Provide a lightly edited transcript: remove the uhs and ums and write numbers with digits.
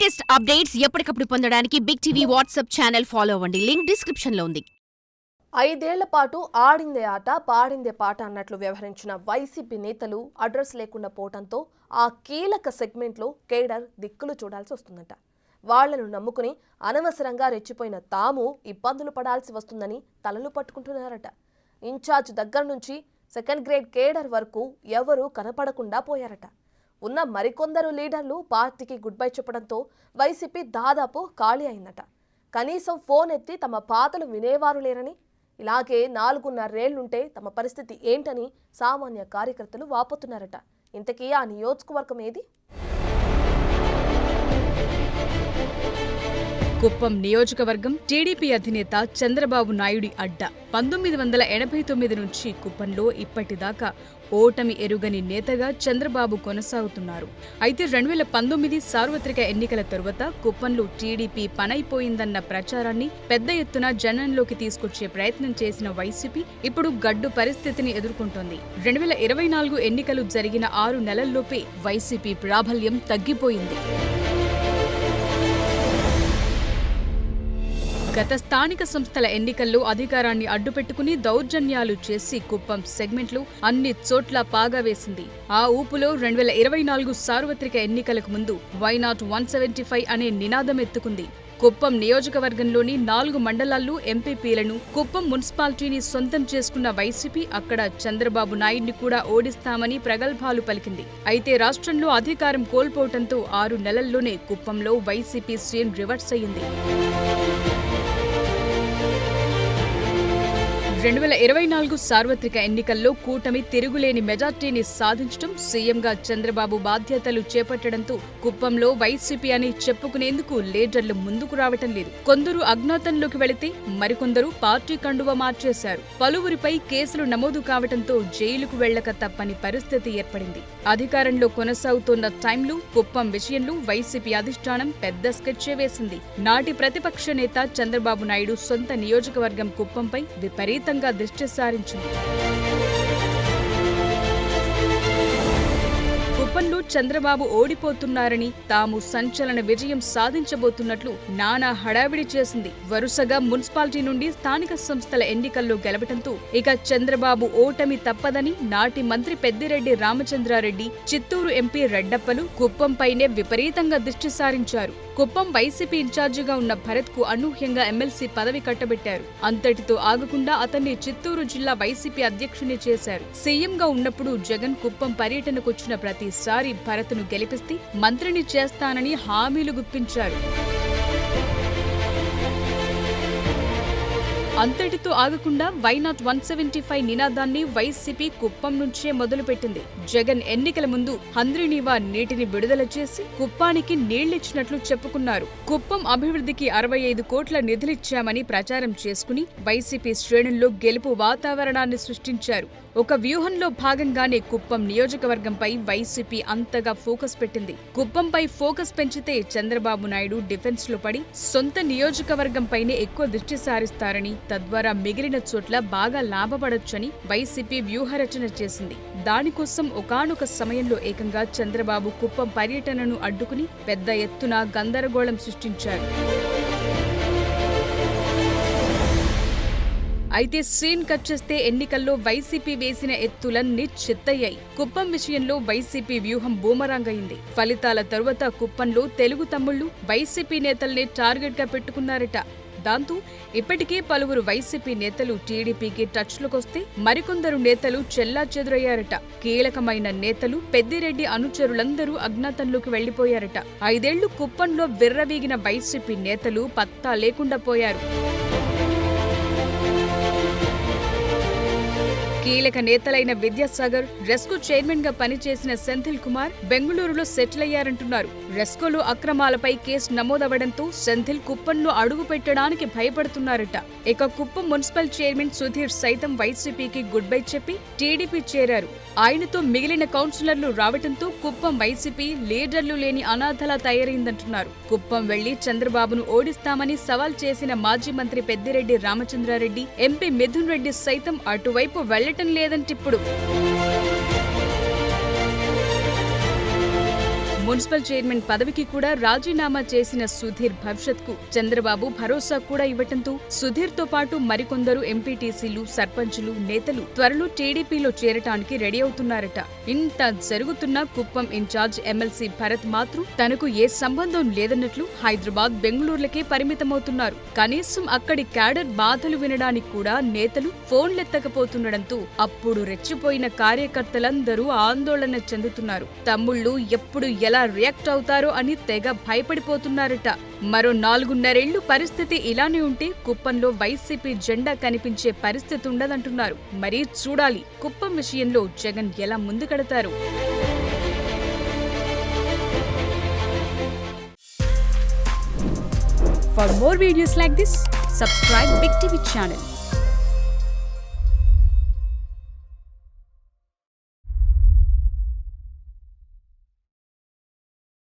Latest updates ఎప్పటికప్పుడు పొందడానికి big TV WhatsApp channel follow అవ్వండి. లింక్ డిస్క్రిప్షన్ లో ఉంది. 5 ఏళ్ల పాటు ఆడిందే ఆట పాడిందే పాట అన్నట్లు వ్యవహరించిన వైసీపీ నేతలు అడ్రస్ లేకుండా పోవడంతో ఆ కీలక సెగ్మెంట్లో కేడర్ దిక్కులు చూడాల్సి వస్తుందట. వాళ్లను నమ్ముకుని అనవసరంగా రెచ్చిపోయిన తాము ఇబ్బందులు పడాల్సి వస్తుందని తలలు పట్టుకుంటున్నారట. ఇన్ఛార్జ్ దగ్గర నుంచి సెకండ్ గ్రేడ్ కేడర్ వరకు ఎవరూ కనపడకుండా పోయారట. ఉన్న మరికొందరు లీడర్లు పార్టీకి గుడ్ బై చెప్పడంతో వైసీపీ దాదాపు ఖాళీ అయిందట. కనీసం ఫోన్ ఎత్తి తమ పాతలు వినేవారు లేరని, ఇలాగే 4.5 ఏళ్లుంటే తమ పరిస్థితి ఏంటని సామాన్య కార్యకర్తలు వాపోతున్నారట. ఇంతకీ ఆ నియోజకవర్గం ఏది? కుప్పం నియోజకవర్గం టీడీపీ అధినేత చంద్రబాబు నాయుడి అడ్డ. 1989 నుంచి కుప్పంలో ఇప్పటిదాకా ఓటమి ఎరుగని నేతగా చంద్రబాబు కొనసాగుతున్నారు. అయితే 2019 సార్వత్రిక ఎన్నికల తరువాత కుప్పంలో టీడీపీ పనైపోయిందన్న ప్రచారాన్ని పెద్ద ఎత్తున జనంలోకి తీసుకొచ్చే ప్రయత్నం చేసిన వైసీపీ ఇప్పుడు గడ్డు పరిస్థితిని ఎదుర్కొంటోంది. 2024 ఎన్నికలు జరిగిన 6 నెలల్లోపే వైసీపీ ప్రాబల్యం తగ్గిపోయింది. గత స్థానిక సంస్థల ఎన్నికల్లో అధికారాన్ని అడ్డుపెట్టుకుని దౌర్జన్యాలు చేసి కుప్పం సెగ్మెంట్లు అన్ని చోట్ల పాగా వేసింది. ఆ ఊపులో 2024 సార్వత్రిక ఎన్నికలకు ముందు వై నాట్ 175 అనే నినాదం ఎత్తుకుంది. కుప్పం నియోజకవర్గంలోని 4 మండలాల్లో ఎంపీపీలను, కుప్పం మున్సిపాలిటీని సొంతం చేసుకున్న వైసీపీ అక్కడ చంద్రబాబు నాయుడిని కూడా ఓడిస్తామని ప్రగల్భాలు పలికింది. అయితే రాష్ట్రంలో అధికారం కోల్పోవడంతో 6 నెలల్లోనే కుప్పంలో వైసీపీ సీన్ రివర్స్ అయ్యింది. 2024 సార్వత్రిక ఎన్నికల్లో కూటమి తిరుగులేని మెజార్టీని సాధించడం, సీఎంగా చంద్రబాబు బాధ్యతలు చేపట్టడంతో కుప్పంలో వైసీపీ అని చెప్పుకునేందుకు లీడర్లు ముందుకు రావటం లేదు. కొందరు అజ్ఞాతంలోకి వెళితే మరికొందరు పార్టీ కండువ మార్చేశారు. పలువురిపై కేసులు నమోదు కావటంతో జైలుకు వెళ్లక తప్పని పరిస్థితి ఏర్పడింది. అధికారంలో కొనసాగుతున్న టైంలో కుప్పం విషయంలో వైసీపీ అధిష్టానం పెద్ద స్కెచ్చే వేసింది. నాటి ప్రతిపక్ష నేత చంద్రబాబు నాయుడు సొంత నియోజకవర్గం కుప్పంపై విపరీతంగా దృష్టి సారించింది. కుప్పంలో చంద్రబాబు ఓడిపోతున్నారని, తాము సంచలన విజయం సాధించబోతున్నట్లు నానా హడావిడి చేసింది. వరుసగా మున్సిపాలిటీ నుండి స్థానిక సంస్థల ఎన్నికల్లో గెలవటంతో ఇక చంద్రబాబు ఓటమి తప్పదని నాటి మంత్రి పెద్దిరెడ్డి రామచంద్రారెడ్డి, చిత్తూరు ఎంపీ రెడ్డప్పలు కుప్పంపైనే విపరీతంగా దృష్టి సారించారు. కుప్పం వైసీపీ ఇన్ఛార్జిగా ఉన్న భరత్ కు అనూహ్యంగా ఎమ్మెల్సీ పదవి కట్టబెట్టారు. అంతటితో ఆగకుండా అతన్ని చిత్తూరు జిల్లా వైసీపీ అధ్యక్షుని చేశారు. సీఎంగా ఉన్నప్పుడు జగన్ కుప్పం పర్యటనకొచ్చిన ప్రతిసారి భరత్ను గెలిపిస్తే మంత్రిని చేస్తానని హామీలు గుప్పించారు. అంతటితో ఆగకుండా వై నాట్ 175 నినాదాన్ని వైసీపీ కుప్పం నుంచే మొదలుపెట్టింది. జగన్ ఎన్నికల ముందు హంద్రీనీవా నీటిని విడుదల చేసి కుప్పానికి నీళ్లిచ్చినట్లు చెప్పుకున్నారు. కుప్పం అభివృద్ధికి 65 కోట్ల నిధులిచ్చామని ప్రచారం చేసుకుని వైసీపీ శ్రేణుల్లో గెలుపు వాతావరణాన్ని సృష్టించారు. ఒక వ్యూహంలో భాగంగానే కుప్పం నియోజకవర్గంపై వైసీపీ అంతగా ఫోకస్ పెట్టింది. కుప్పంపై ఫోకస్ పెంచితే చంద్రబాబు నాయుడు డిఫెన్స్ లో పడి సొంత నియోజకవర్గంపైనే ఎక్కువ దృష్టి సారిస్తారని, తద్వారా మిగిలిన చోట్ల బాగా లాభపడొచ్చని వైసీపీ వ్యూహరచన చేసింది. దానికోసం ఒకానొక సమయంలో ఏకంగా చంద్రబాబు కుప్పం పర్యటనను అడ్డుకుని పెద్ద ఎత్తున గందరగోళం సృష్టించారు. అయితే సీన్ కట్ చేస్తే ఎన్నికల్లో వైసీపీ వేసిన ఎత్తులన్నీ చిత్తయ్యాయి. కుప్పం విషయంలో వైసీపీ వ్యూహం బూమరాంగ్ అయింది. ఫలితాల తరువాత కుప్పంలో తెలుగు తమ్ముళ్లు వైసీపీ నేతల్ని టార్గెట్ గా పెట్టుకున్నారట. దాంతో ఇప్పటికే పలువురు వైసీపీ నేతలు టీడీపీకి టచ్లోకొస్తే మరికొందరు నేతలు చెల్లాచెదురయ్యారట. కీలకమైన నేతలు పెద్దిరెడ్డి అనుచరులందరూ అజ్ఞాతంలోకి వెళ్లిపోయారట. 5 ఏళ్లు కుప్పంలో విర్రవీగిన వైసీపీ నేతలు పత్తా లేకుండా పోయారు. కీలక నేతలైన విద్యాసాగర్, రెస్కో చైర్మన్ గా పనిచేసిన సెంథిల్ కుమార్ బెంగళూరులో సెటిల్ అయ్యారంటున్నారు. రెస్కోలో అక్రమాలపై కేసు నమోదవడంతో సెంథిల్ కుప్పంలో అడుగు పెట్టడానికి భయపడుతున్నారట. ఇక కుప్పం మున్సిపల్ చైర్మన్ సుధీర్ సైతం వైసీపీకి గుడ్ బై చెప్పి టీడీపీ చేరారు. ఆయనతో మిగిలిన కౌన్సిలర్లు రావడంతో కుప్పం వైసీపీ లీడర్లు లేని అనాథలా తయారైందంటున్నారు. కుప్పం వెళ్లి చంద్రబాబును ఓడిస్తామని సవాల్ చేసిన మాజీ మంత్రి పెద్దిరెడ్డి రామచంద్రారెడ్డి, ఎంపీ మిథున్ రెడ్డి సైతం అటువైపు వెళ్లటం లేదంటిప్పుడు. మున్సిపల్ చైర్మన్ పదవికి కూడా రాజీనామా చేసిన సుధీర్ భవిష్యత్కు చంద్రబాబు భరోసా కూడా ఇవ్వటంతో సుధీర్ తో పాటు మరికొందరు ఎంపీటీసీలు, సర్పంచులు, నేతలు త్వరలో టీడీపీలో చేరటానికి రెడీ అవుతున్నారట. ఇంత జరుగుతున్న కుప్పం ఇన్ఛార్జ్ ఎమ్మెల్సీ భరత్ మాత్రం తనకు ఏ సంబంధం లేదన్నట్లు హైదరాబాద్, బెంగళూరులకే పరిమితమవుతున్నారు. కనీసం అక్కడి క్యాడర్ బాధలు వినడానికి కూడా నేతలు ఫోన్లెత్తకపోతుండటంతో అప్పుడు రెచ్చిపోయిన కార్యకర్తలందరూ ఆందోళన చెందుతున్నారు. తమ్ముళ్లు ఎప్పుడు ఎలా రియాక్ట్ అవుతారో అని తెగ భయపడిపోతున్నారట. మరో 4.5 ఏళ్లు పరిస్థితి ఇలానే ఉంటే కుప్పంలో వైసీపీ జెండా కనిపించే పరిస్థితి ఉండదంటున్నారు. మరీ చూడాలి కుప్పం విషయంలో జగన్ ఎలా ముందుకెడతారు. For more videos like this, subscribe Big TV channel.